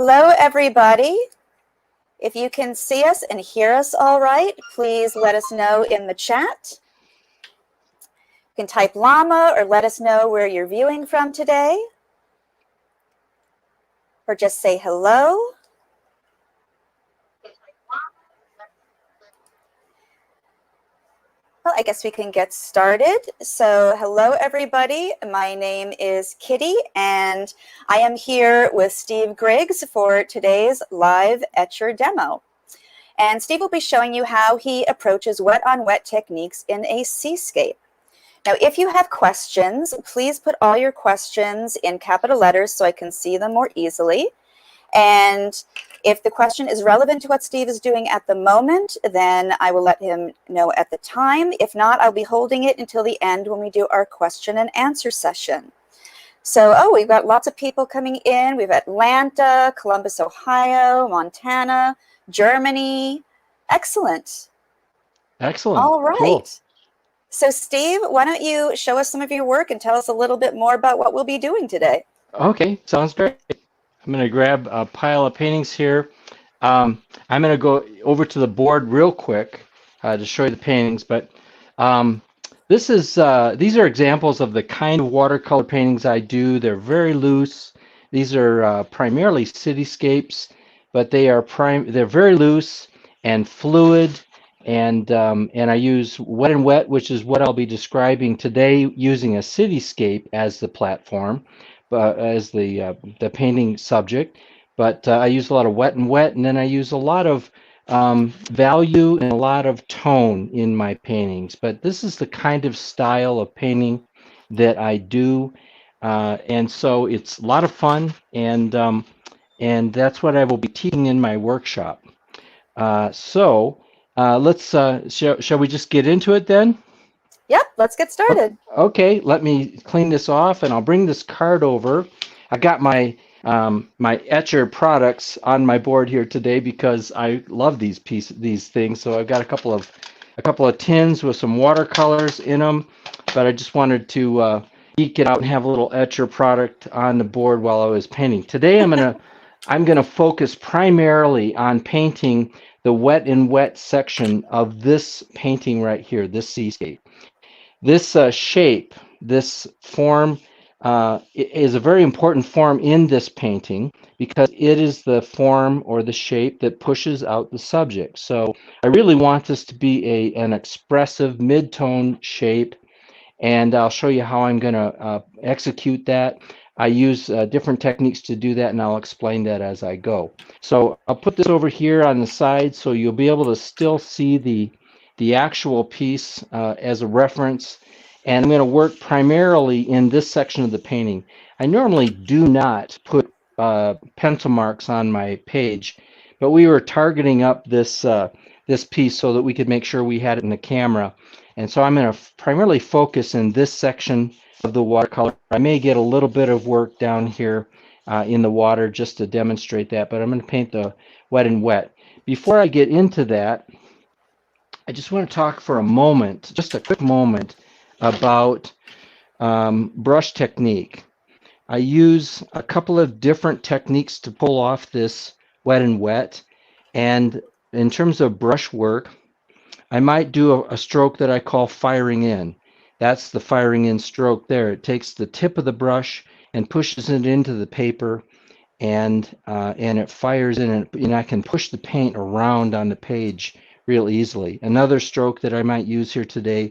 Hello, everybody. If you can see us and hear us all right, please let us know in the chat. You can type llama or let us know where you're viewing from today. Or just say hello. Well, I guess we can get started. So hello, everybody. My name is Kitty, and I am here with Steve Griggs for today's live etcher demo. And Steve will be showing you how he approaches wet-on-wet techniques in a seascape. Now, if you have questions, please put all your questions in capital letters so I can see them more easily. And if the question is relevant to what Steve is doing at the moment, then I will let him know at the time. If not, I'll be holding it until the end when we do our question and answer session. So, we've got lots of people coming in. We've Atlanta, Columbus, Ohio, Montana, Germany. Excellent. Excellent. All right. Cool. So, Steve, why don't you show us some of your work and tell us a little bit more about what we'll be doing today? Okay, sounds great. I'm going to grab a pile of paintings here. I'm going to go over to the board real quick to show you the paintings, but these are examples of the kind of watercolor paintings I do. They're very loose. These are primarily cityscapes, but they're very loose and fluid, and I use wet and wet, which is what I'll be describing today, using a cityscape as the platform. As the painting subject, but I use a lot of wet and wet, and then I use a lot of value and a lot of tone in my paintings. But this is the kind of style of painting that I do, and so it's a lot of fun, and that's what I will be teaching in my workshop. So let's shall we just get into it then? Yep, let's get started. Okay, let me clean this off, and I'll bring this card over. I got my my etcher products on my board here today because I love these things. So I've got a couple of tins with some watercolors in them, but I just wanted to eke it out and have a little etcher product on the board while I was painting. Today I'm gonna focus primarily on painting the wet and wet section of this painting right here, this seascape. This shape, this form, is a very important form in this painting because it is the form or the shape that pushes out the subject. So I really want this to be an expressive mid-tone shape, and I'll show you how I'm going to execute that. I use different techniques to do that, and I'll explain that as I go. So I'll put this over here on the side so you'll be able to still see the actual piece as a reference, and I'm going to work primarily in this section of the painting. I normally do not put pencil marks on my page, but we were targeting up this this piece so that we could make sure we had it in the camera, and so I'm going to primarily focus in this section of the watercolor. I may get a little bit of work down here in the water just to demonstrate that, but I'm going to paint the wet and wet. Before I get into that, I just want to talk for a moment, just a quick moment, about brush technique. I use a couple of different techniques to pull off this wet and wet, and in terms of brush work, I might do a stroke that I call firing in. That's the firing in stroke there. It takes the tip of the brush and pushes it into the paper, and it fires in, and I can push the paint around on the page real easily. Another stroke that I might use here today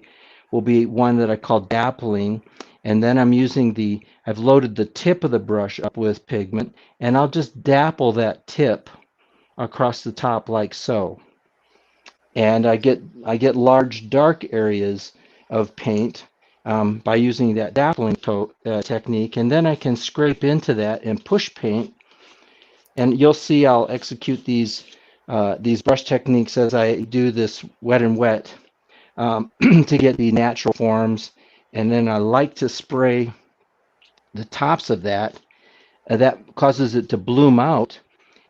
will be one that I call dappling, and then I've loaded the tip of the brush up with pigment, and I'll just dapple that tip across the top like so. And I get large dark areas of paint by using that dappling technique, and then I can scrape into that and push paint, and you'll see I'll execute these brush techniques as I do this wet and wet to get the natural forms, and then I like to spray the tops of that. That causes it to bloom out,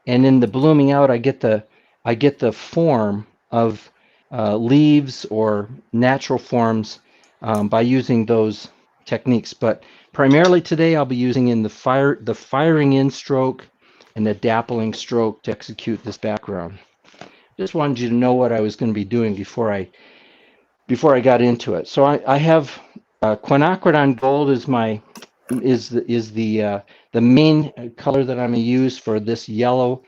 and in the blooming out, I get the form of leaves or natural forms by using those techniques. But primarily today, I'll be using in the firing in stroke and a dappling stroke to execute this background. Just wanted you to know what I was going to be doing before I got into it. So I have quinacridone gold is the main color that I'm going to use for this yellow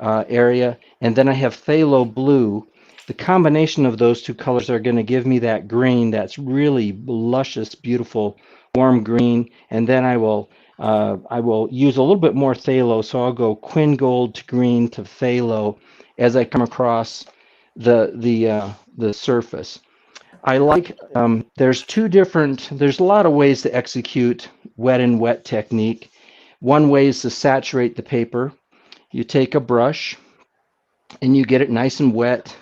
area, and then I have phthalo blue. The combination of those two colors are going to give me that green that's really luscious, beautiful, warm green. And then I will use a little bit more phthalo, so I'll go quin gold to green to phthalo as I come across the surface. I like there's a lot of ways to execute wet and wet technique. One way is to saturate the paper. You take a brush and you get it nice and wet,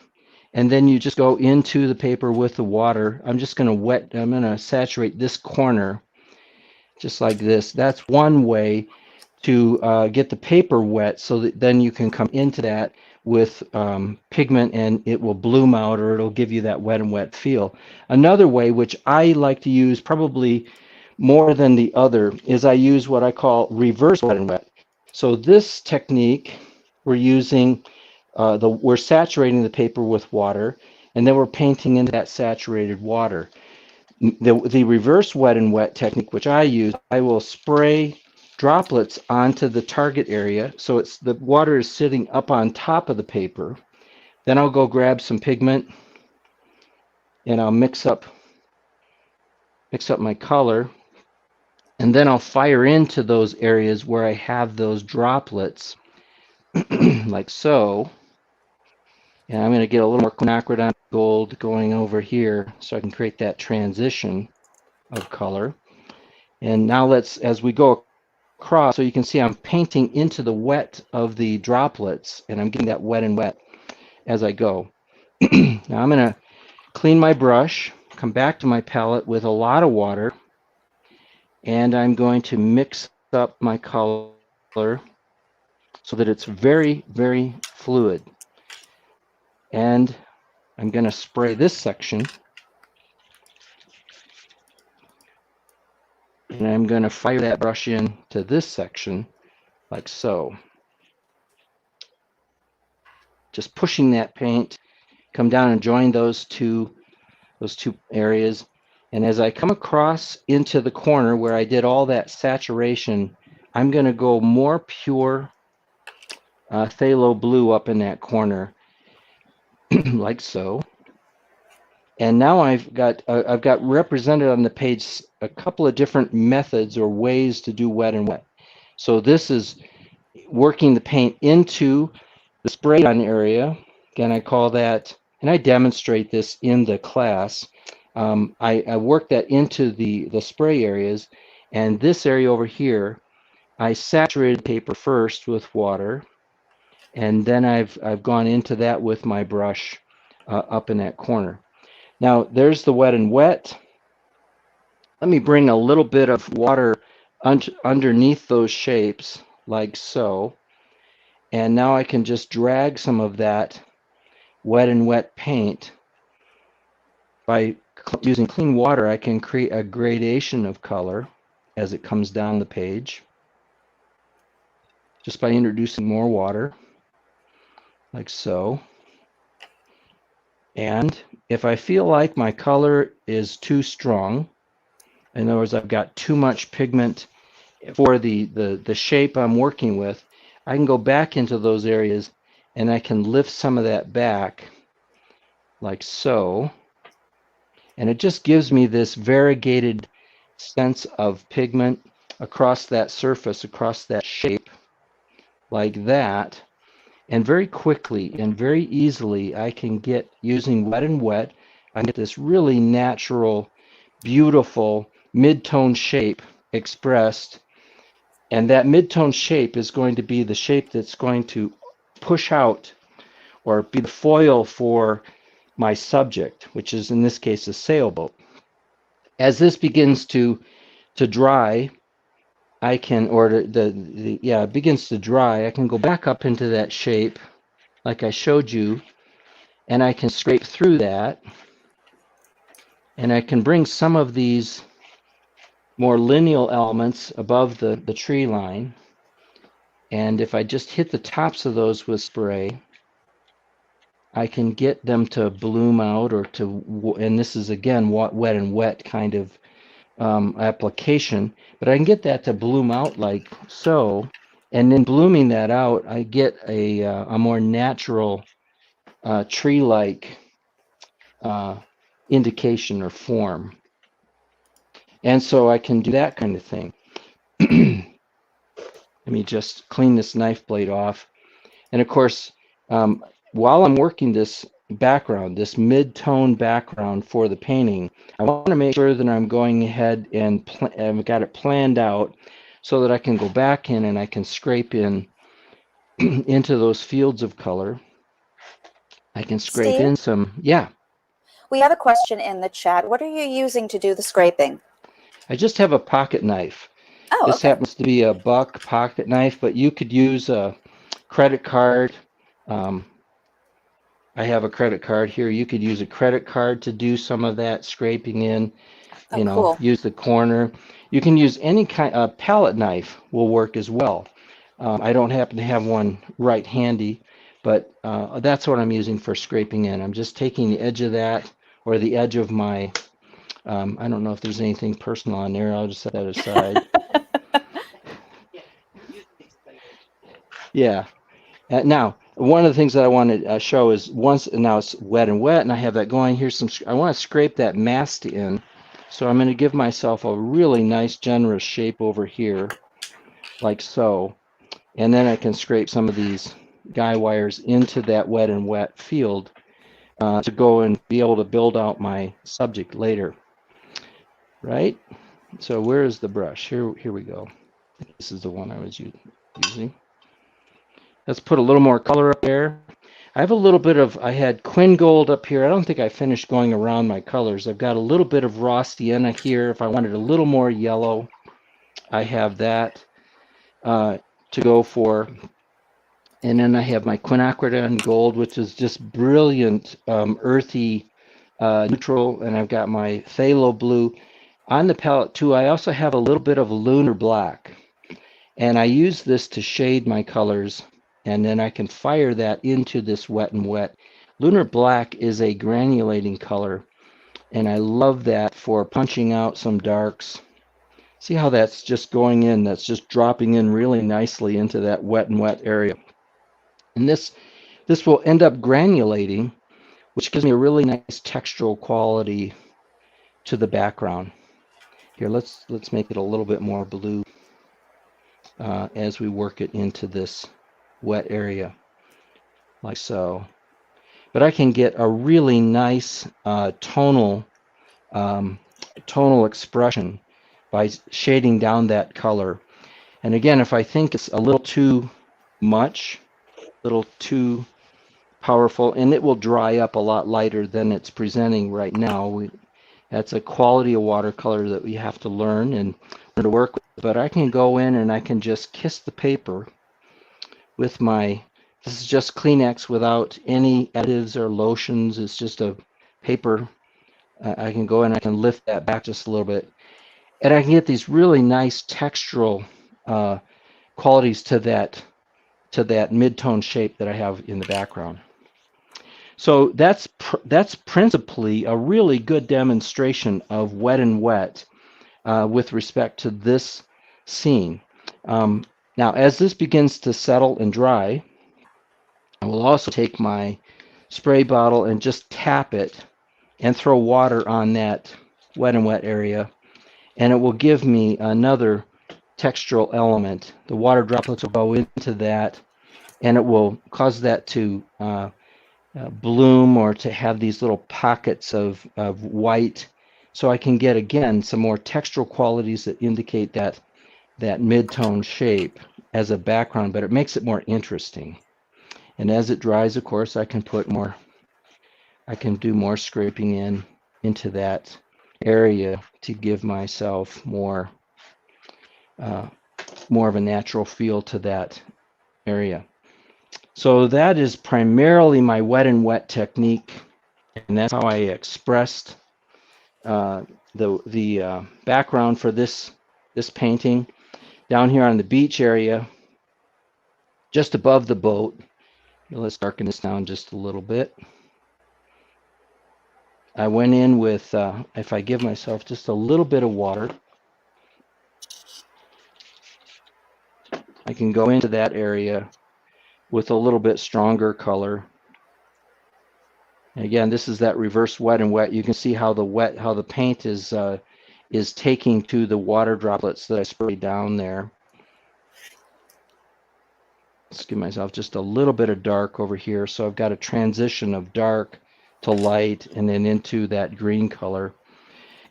and then you just go into the paper with the water. I'm going to saturate this corner just like this. That's one way to get the paper wet, so that then you can come into that with pigment and it will bloom out, or it'll give you that wet and wet feel. Another way, which I like to use probably more than the other, is I use what I call reverse wet and wet. So this technique, we're saturating the paper with water, and then we're painting into that saturated water. The reverse wet and wet technique, which I use, I will spray droplets onto the target area, so the water is sitting up on top of the paper. Then I'll go grab some pigment and I'll mix up my color, and then I'll fire into those areas where I have those droplets like so. And I'm going to get a little more quinacridone gold going over here so I can create that transition of color. And now as we go across, so you can see I'm painting into the wet of the droplets, and I'm getting that wet and wet as I go. Now I'm going to clean my brush, come back to my palette with a lot of water, and I'm going to mix up my color so that it's very, very fluid. And I'm going to spray this section, and I'm going to fire that brush in to this section like so. Just pushing that paint, come down and join those two areas. And as I come across into the corner where I did all that saturation, I'm going to go more pure phthalo blue up in that corner like so. And now I've got represented on the page a couple of different methods or ways to do wet and wet. So this is working the paint into the spray on area. Again, I call that, and I demonstrate this in the class. I work that into the spray areas, and this area over here, I saturated paper first with water, and then I've gone into that with my brush up in that corner. Now there's the wet and wet. Let me bring a little bit of water underneath those shapes like so. And now I can just drag some of that wet and wet paint. By using clean water, I can create a gradation of color as it comes down the page, just by introducing more water, like so. And if I feel like my color is too strong, in other words, I've got too much pigment for the shape I'm working with, I can go back into those areas and I can lift some of that back like so. And it just gives me this variegated sense of pigment across that surface, across that shape, like that. And very quickly and very easily, I can get, using wet and wet, I can get this really natural, beautiful mid-tone shape expressed. And that mid-tone shape is going to be the shape that's going to push out or be the foil for my subject, which is in this case a sailboat. As this begins to dry, I can, or it begins to dry, I can go back up into that shape like I showed you, and I can scrape through that, and I can bring some of these more lineal elements above the tree line, And if I just hit the tops of those with spray, I can get them to bloom out or to, and this is again wet and wet kind of application, but I can get that to bloom out like so. And then blooming that out, I get a more natural tree-like indication or form. And so I can do that kind of thing. Let me just clean this knife blade off. And of course, while I'm working this background, this mid-tone background for the painting, I want to make sure that I'm going ahead and I've got it planned out so that I can go back in and I can scrape in into those fields of color. I can scrape Steve, in some, yeah. we have a question in the chat. What are you using to do the scraping? I just have a pocket knife. Oh, This okay. happens to be a buck pocket knife, but you could use a credit card. I have a credit card here. You could use a credit card to do some of that scraping in, Oh, cool. use the corner. You can use any kind of palette knife will work as well. I don't happen to have one right handy, but that's what I'm using for scraping in. I'm just taking the edge of that or the edge of my, I don't know if there's anything personal on there. I'll just set that aside. Yeah. Now, one of the things that I want to show is now it's wet and wet, and I have that going. Here's some, I want to scrape that mast in. So I'm going to give myself a really nice, generous shape over here, like so. And then I can scrape some of these guy wires into that wet and wet field to go and be able to build out my subject later. Right? So where is the brush? Here we go. This is the one I was using. Let's put a little more color up there. I have a little bit of, I had Quin Gold up here. I don't think I finished going around my colors. I've got a little bit of raw sienna here. If I wanted a little more yellow, I have that to go for. And then I have my quinacridone gold, which is just brilliant, earthy, neutral. And I've got my phthalo blue. On the palette too, I also have a little bit of lunar black. And I use this to shade my colors. And then I can fire that into this wet and wet. Lunar black is a granulating color. And I love that for punching out some darks. See how that's just going in, that's just dropping in really nicely into that wet and wet area. And this will end up granulating, which gives me a really nice textural quality to the background. Here, let's make it a little bit more blue as we work it into this wet area, like so. But I can get a really nice tonal expression by shading down that color. And again, if I think it's a little too much, a little too powerful, and it will dry up a lot lighter than it's presenting right now. That's a quality of watercolor that we have to learn and learn to work with. But I can go in and I can just kiss the paper with my, this is just Kleenex without any additives or lotions. It's just a paper. I can go in and I can lift that back just a little bit. And I can get these really nice textural qualities to that mid-tone shape that I have in the background. So that's principally a really good demonstration of wet and wet with respect to this scene. Now, as this begins to settle and dry, I will also take my spray bottle and just tap it and throw water on that wet and wet area, and it will give me another textural element. The water droplets will go into that, and it will cause that to bloom or to have these little pockets of white. So I can get, again, some more textural qualities that indicate that mid-tone shape as a background, but it makes it more interesting. And as it dries, of course, I can do more scraping into that area to give myself more of a natural feel to that area. So that is primarily my wet and wet technique, and that's how I expressed the background for this painting. Down here on the beach area, just above the boat. Let's darken this down just a little bit. I went in with, if I give myself just a little bit of water, I can go into that area with a little bit stronger color. And again, this is that reverse wet and wet. You can see how the paint is taking to the water droplets that I sprayed down there. Let's give myself just a little bit of dark over here. So I've got a transition of dark to light and then into that green color.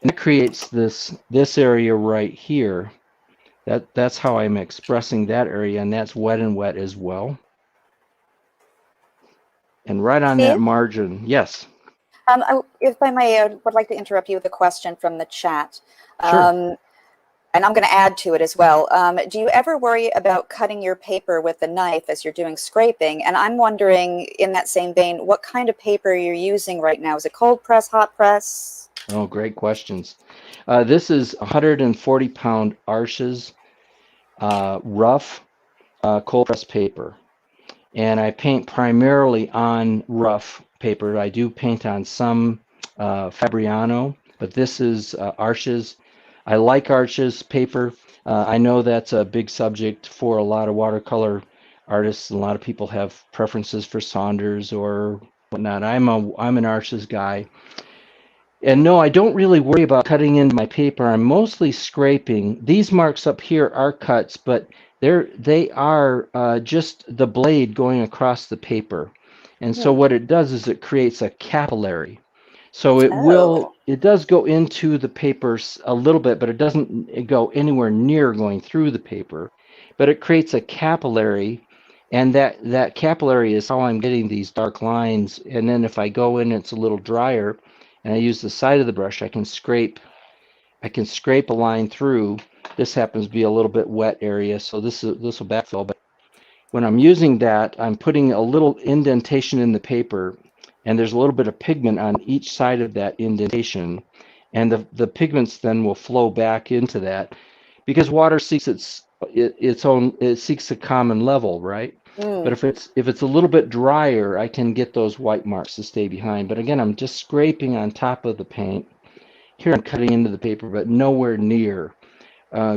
And it creates this area right here. That's how I'm expressing that area, and that's wet and wet as well. And right on that Steve? margin, yes. If I may, I would like to interrupt you with a question from the chat. Sure. And I'm going to add to it as well. Do you ever worry about cutting your paper with a knife as you're doing scraping? And I'm wondering, in that same vein, what kind of paper you're using right now? Is it cold press, hot press? Oh, great questions. This is 140-pound Arches rough cold press paper. And I paint primarily on rough paper. I do paint on some Fabriano, but this is Arches. I like Arches paper. I know that's a big subject for a lot of watercolor artists. A lot of people have preferences for Saunders or whatnot. I'm an Arches guy. And no, I don't really worry about cutting into my paper. I'm mostly scraping. These marks up here are cuts, but they are just the blade going across the paper. And so what it does is it creates a capillary. So it does go into the paper a little bit, but it doesn't go anywhere near going through the paper. But it creates a capillary, and that capillary is how I'm getting these dark lines. And then if I go in, it's a little drier, and I use the side of the brush, I can scrape a line through. This happens to be a little bit wet area, so this will backfill. But when I'm using that, I'm putting a little indentation in the paper, and there's a little bit of pigment on each side of that indentation, and the pigments then will flow back into that, because water seeks it seeks a common level, right? But if it's a little bit drier, I can get those white marks to stay behind. But again, I'm just scraping on top of the paint. Here I'm cutting into the paper, but nowhere near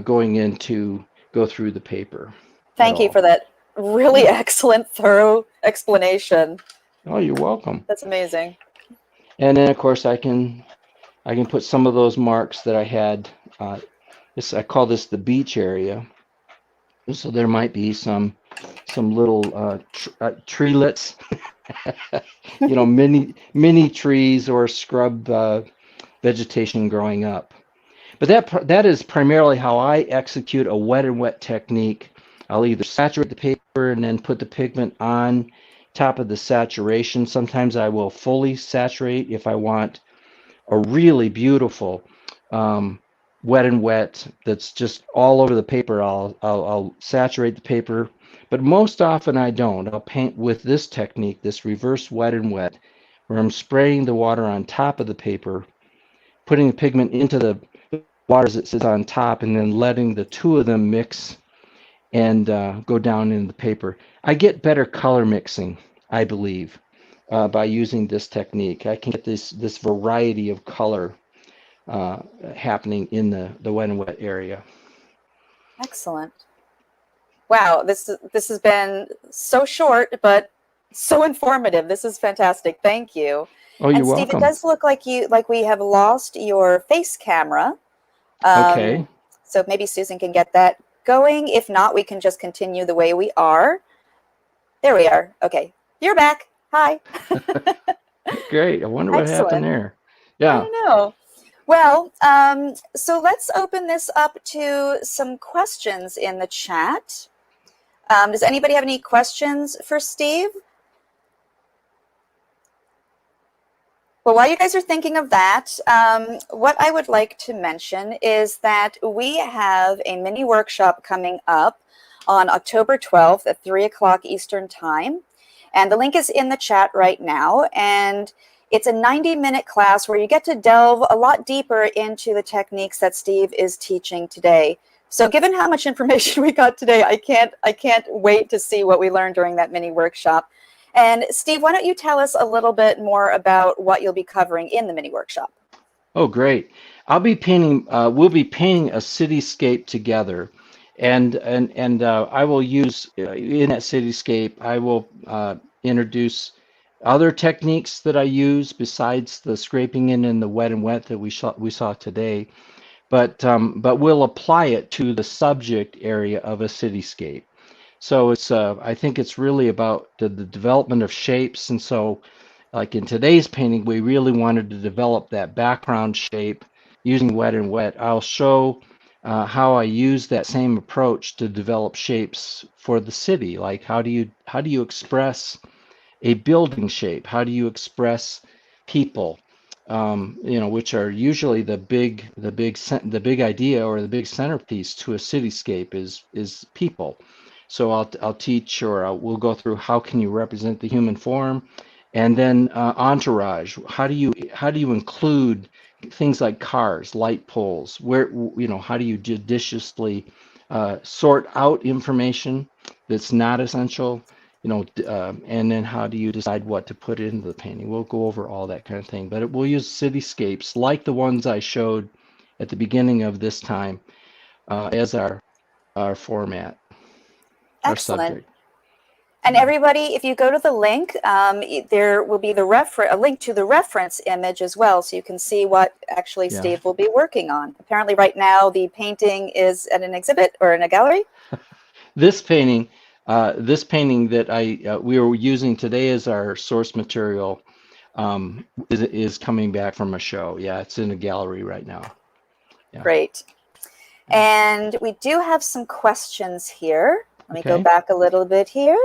going in to go through the paper. Thank you for that really excellent, thorough explanation. Oh, you're welcome. That's amazing. And then, of course, I can put some of those marks that I had. I call this the beach area. So there might be some little treelets, mini trees or scrub vegetation growing up. But that is primarily how I execute a wet and wet technique. I'll either saturate the paper and then put the pigment on top of the saturation. Sometimes I will fully saturate if I want a really beautiful wet and wet that's just all over the paper. I'll saturate the paper, but most often I don't. I'll paint with this technique, this reverse wet and wet, where I'm spraying the water on top of the paper, putting the pigment into the water as it sits on top, and then letting the two of them mix and go down into the paper. I get better color mixing, I believe, by using this technique. I can get this variety of color happening in the wet and wet area. Excellent. Wow, this has been so short, but so informative. This is fantastic. Thank you. Oh, you're and Steve, welcome. It does look like we have lost your face camera. Okay. So maybe Susan can get that going. If not, we can just continue the way we are. There we are. Okay, you're back. Hi. Great. I wonder what happened there. Yeah. I don't know. Well, so let's open this up to some questions in the chat. Does anybody have any questions for Steve? Well, while you guys are thinking of that, what I would like to mention is that we have a mini workshop coming up on October 12th at 3 o'clock Eastern Time. And the link is in the chat right now. And it's a 90-minute class where you get to delve a lot deeper into the techniques that Steve is teaching today. So given how much information we got today, I can't wait to see what we learned during that mini workshop. And Steve, why don't you tell us a little bit more about what you'll be covering in the mini workshop? Oh, great. I'll be painting, we'll be painting a cityscape together. And I will use, in that cityscape, I will introduce other techniques that I use besides the scraping in and the wet and wet that we saw today. But we'll apply it to the subject area of a cityscape. So I think it's really about the development of shapes. And so, like in today's painting, we really wanted to develop that background shape using wet and wet. I'll show how I use that same approach to develop shapes for the city. Like how do you express a building shape? How do you express people? Which are usually the big idea or the big centerpiece to a cityscape is people. So I'll teach, or we'll go through how can you represent the human form, and then entourage. How do you include things like cars, light poles? How do you judiciously sort out information that's not essential? And then how do you decide what to put into the painting? We'll go over all that kind of thing, but we'll use cityscapes like the ones I showed at the beginning of this time as our format, our Excellent. subject. And everybody, if you go to the link, there will be a link to the reference image as well, so you can see what actually Steve will be working on. Apparently right now the painting is at an exhibit or in a gallery. This painting that we were using today as our source material is coming back from a show. Yeah, it's in a gallery right now. Yeah. Great. And we do have some questions here. Let me go back a little bit here.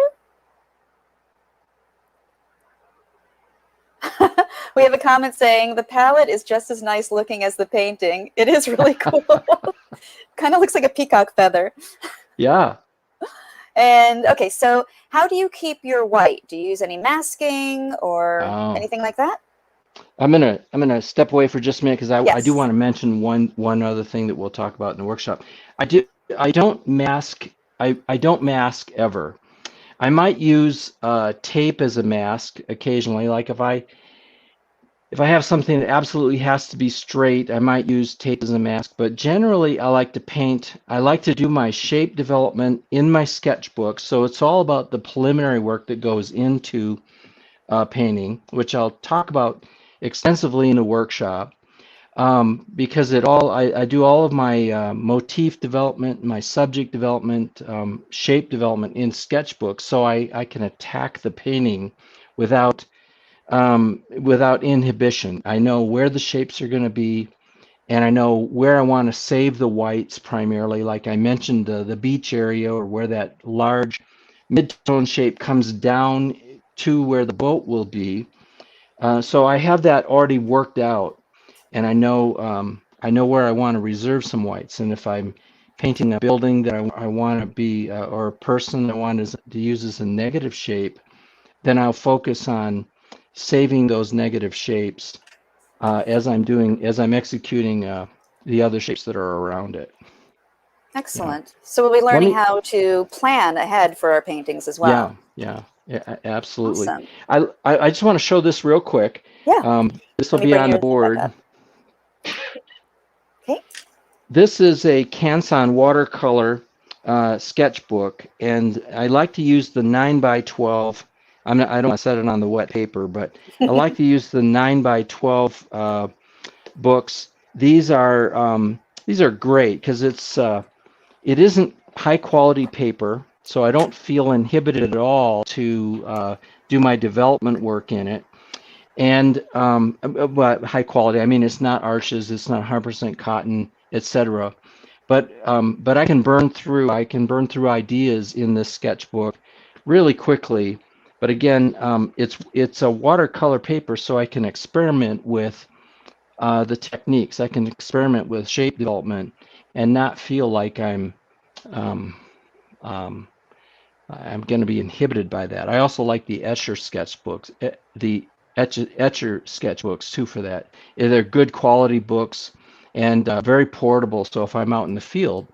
We have a comment saying the palette is just as nice looking as the painting. It is really cool. Kind of looks like a peacock feather. Yeah. And okay, so how do you keep your white? Do you use any masking or anything like that? I'm gonna step away for just a minute because I do want to mention one other thing that we'll talk about in the workshop. I don't mask ever. I might use tape as a mask occasionally. Like if I have something that absolutely has to be straight, I might use tape as a mask. But generally, I like to paint. I like to do my shape development in my sketchbook. So it's all about the preliminary work that goes into painting, which I'll talk about extensively in a workshop. Because I do all of my motif development, my subject development, shape development in sketchbook, so I can attack the painting without inhibition. I know where the shapes are going to be, and I know where I want to save the whites primarily. Like I mentioned, the beach area, or where that large mid-tone shape comes down to where the boat will be. So I have that already worked out, and I know where I want to reserve some whites. And if I'm painting a building that I want to be, or a person I want to use as a negative shape, then I'll focus on saving those negative shapes as I'm executing the other shapes that are around it. Excellent. So we'll be learning how to plan ahead for our paintings as well. Yeah, absolutely. Awesome. I just want to show this real quick. Yeah. This will be on the board. Okay. This is a Canson watercolor sketchbook, and I like to use the 9x12. I don't want to set it on the wet paper, but I like to use the 9x12 books. These are great because it isn't high quality paper, so I don't feel inhibited at all to do my development work in it. And but high quality, I mean, it's not arches, it's not 100% cotton, etc. But I can burn through ideas in this sketchbook really quickly. But again, it's a watercolor paper, so I can experiment with the techniques. I can experiment with shape development and not feel like I'm going to be inhibited by that. I also like the Escher sketchbooks, the Etcher sketchbooks too for that. They're good quality books and very portable. So if I'm out in the field,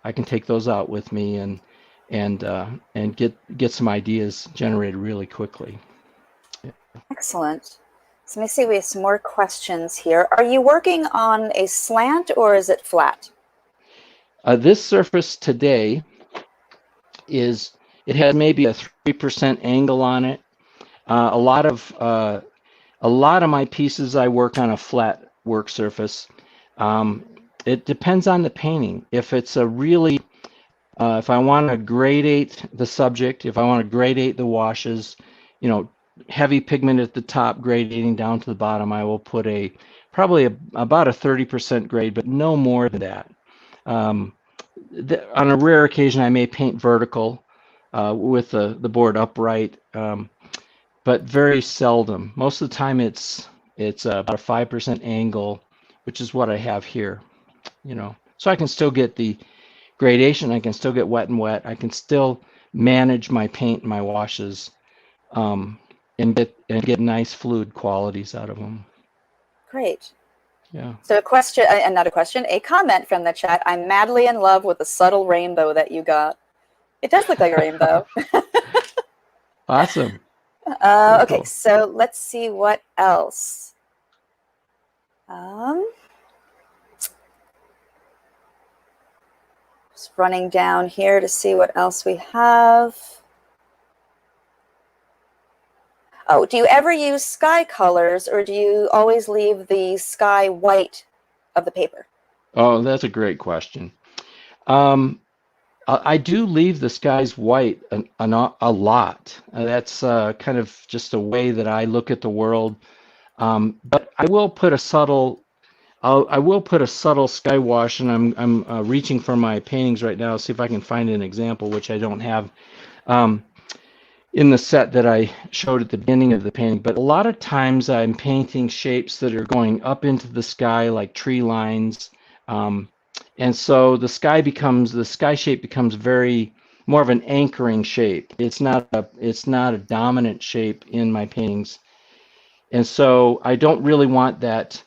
I can take those out with me and get some ideas generated really quickly. Yeah. Excellent. So let me see, we have some more questions here. Are you working on a slant or is it flat? This surface today it has maybe a 3% angle on it. A lot of my pieces I work on a flat work surface. It depends on the painting. If it's a really if I want to gradate the subject, if I want to gradate the washes, you know, heavy pigment at the top, gradating down to the bottom, I will put about a 30% grade, but no more than that. On a rare occasion, I may paint vertical with the board upright, but very seldom. Most of the time, it's about a 5% angle, which is what I have here. You know, so I can still get the gradation. I can still get wet and wet. I can still manage my paint and my washes, and get nice fluid qualities out of them. Great. Yeah. So a comment from the chat. I'm madly in love with the subtle rainbow that you got. It does look like a rainbow. Awesome. Okay, Cool. so let's see what else. Just running down here to see what else we have. Oh, do you ever use sky colors or do you always leave the sky white of the paper? Oh, that's a great question. I do leave the skies white a lot. That's kind of just a way that I look at the world. But I will put a subtle sky wash, and I'm reaching for my paintings right now, see if I can find an example, which I don't have in the set that I showed at the beginning of the painting. But a lot of times I'm painting shapes that are going up into the sky, like tree lines, and so the sky shape becomes very more of an anchoring shape. It's not a dominant shape in my paintings, and so I don't really want that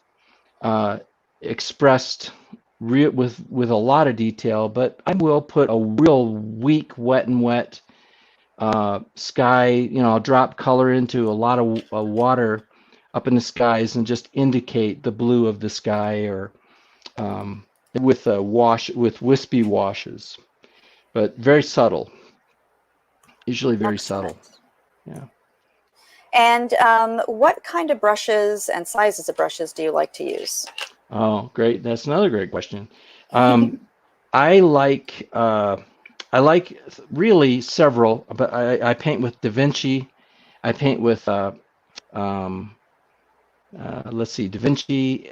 expressed with a lot of detail, but I will put a real weak wet and wet sky. You know, I'll drop color into a lot of water up in the skies and just indicate the blue of the sky, or with a wash with wispy washes, but very subtle. Usually very Excellent. subtle. Yeah. And what kind of brushes and sizes of brushes do you like to use? Oh, great. That's another great question. I like really several, but I paint with Da Vinci. I paint with let's see, Da Vinci,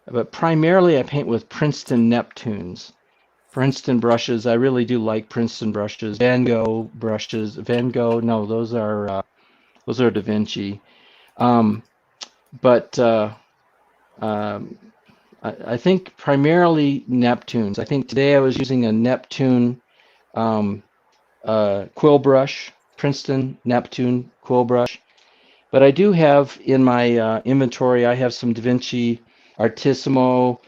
but primarily I paint with Princeton Neptunes. Princeton brushes. I really do like Princeton brushes. Van Gogh brushes. Van Gogh, no, those are Da Vinci. But I think primarily Neptunes. I think today I was using a Neptune quill brush, Princeton Neptune quill brush. But I do have in my inventory, I have some Da Vinci Artissimo.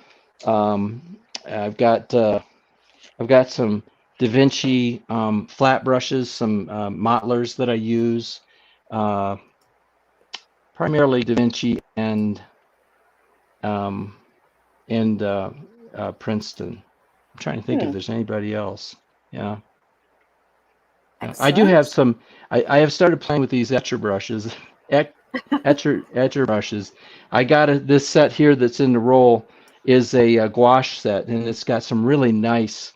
I've got some Da Vinci flat brushes, some mottlers that I use, primarily Da Vinci and Princeton. I'm trying to think if there's anybody else. Yeah. I do have some. I have started playing with these etcher brushes. Etcher brushes. I got this set here that's in the roll is a gouache set, and it's got some really nice.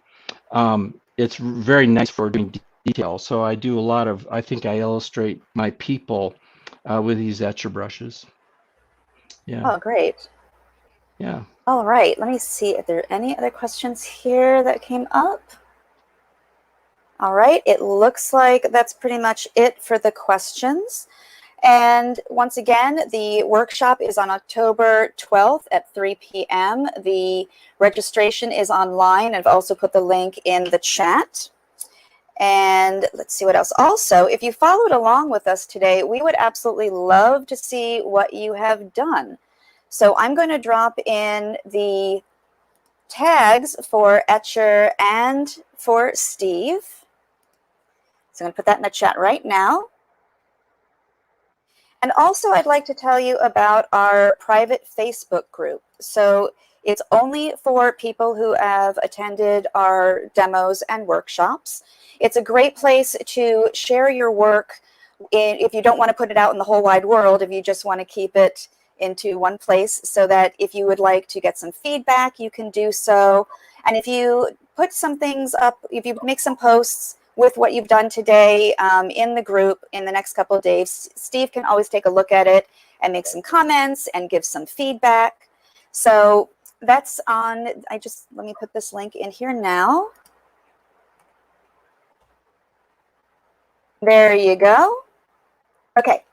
It's very nice for doing detail. So I do a lot of. I think I illustrate my people with these etcher brushes. Yeah. Oh, great. Yeah. All right. Let me see if there are any other questions here that came up. All right. It looks like that's pretty much it for the questions. And once again, the workshop is on October 12th at 3 p.m. The registration is online. I've also put the link in the chat. And let's see what else. Also, if you followed along with us today, we would absolutely love to see what you have done. So I'm going to drop in the tags for Etcher and for Steve. So I'm going to put that in the chat right now. And also, I'd like to tell you about our private Facebook group. So it's only for people who have attended our demos and workshops. It's a great place to share your work if you don't want to put it out in the whole wide world, if you just want to keep it into one place, so that if you would like to get some feedback, you can do so. And if you put some things up, if you make some posts with what you've done today in the group in the next couple of days, Steve can always take a look at it and make some comments and give some feedback. So that's on, let me put this link in here now. There you go. Okay.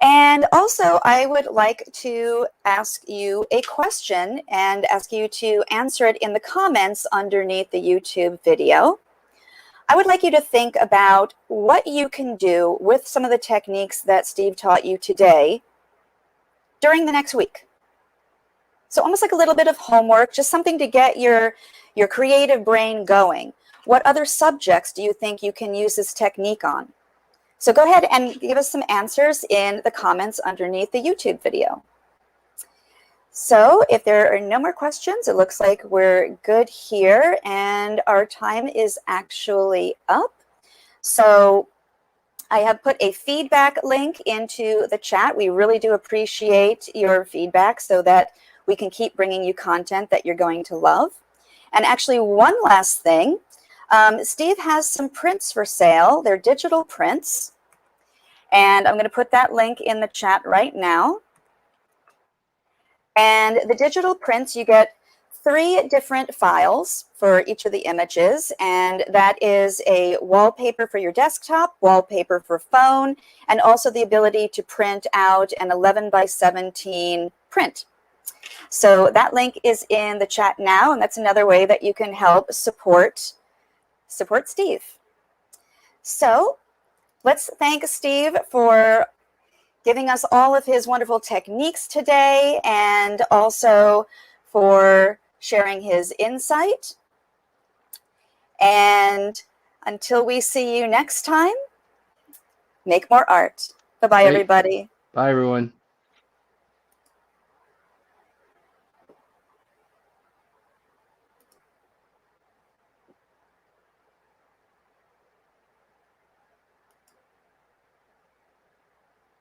And also, I would like to ask you a question and ask you to answer it in the comments underneath the YouTube video. I would like you to think about what you can do with some of the techniques that Steve taught you today during the next week. So almost like a little bit of homework, just something to get your creative brain going. What other subjects do you think you can use this technique on? So go ahead and give us some answers in the comments underneath the YouTube video. So if there are no more questions, it looks like we're good here, and our time is actually up. So I have put a feedback link into the chat. We really do appreciate your feedback so that we can keep bringing you content that you're going to love. And actually, one last thing. Steve has some prints for sale. They're digital prints. And I'm going to put that link in the chat right now. And the digital prints, you get 3 different files for each of the images. And that is a wallpaper for your desktop, wallpaper for phone, and also the ability to print out an 11:17 print. So that link is in the chat now, and that's another way that you can help support Steve. So let's thank Steve for giving us all of his wonderful techniques today, and also for sharing his insight. And until we see you next time, make more art. Bye-bye, everybody. Bye, everyone.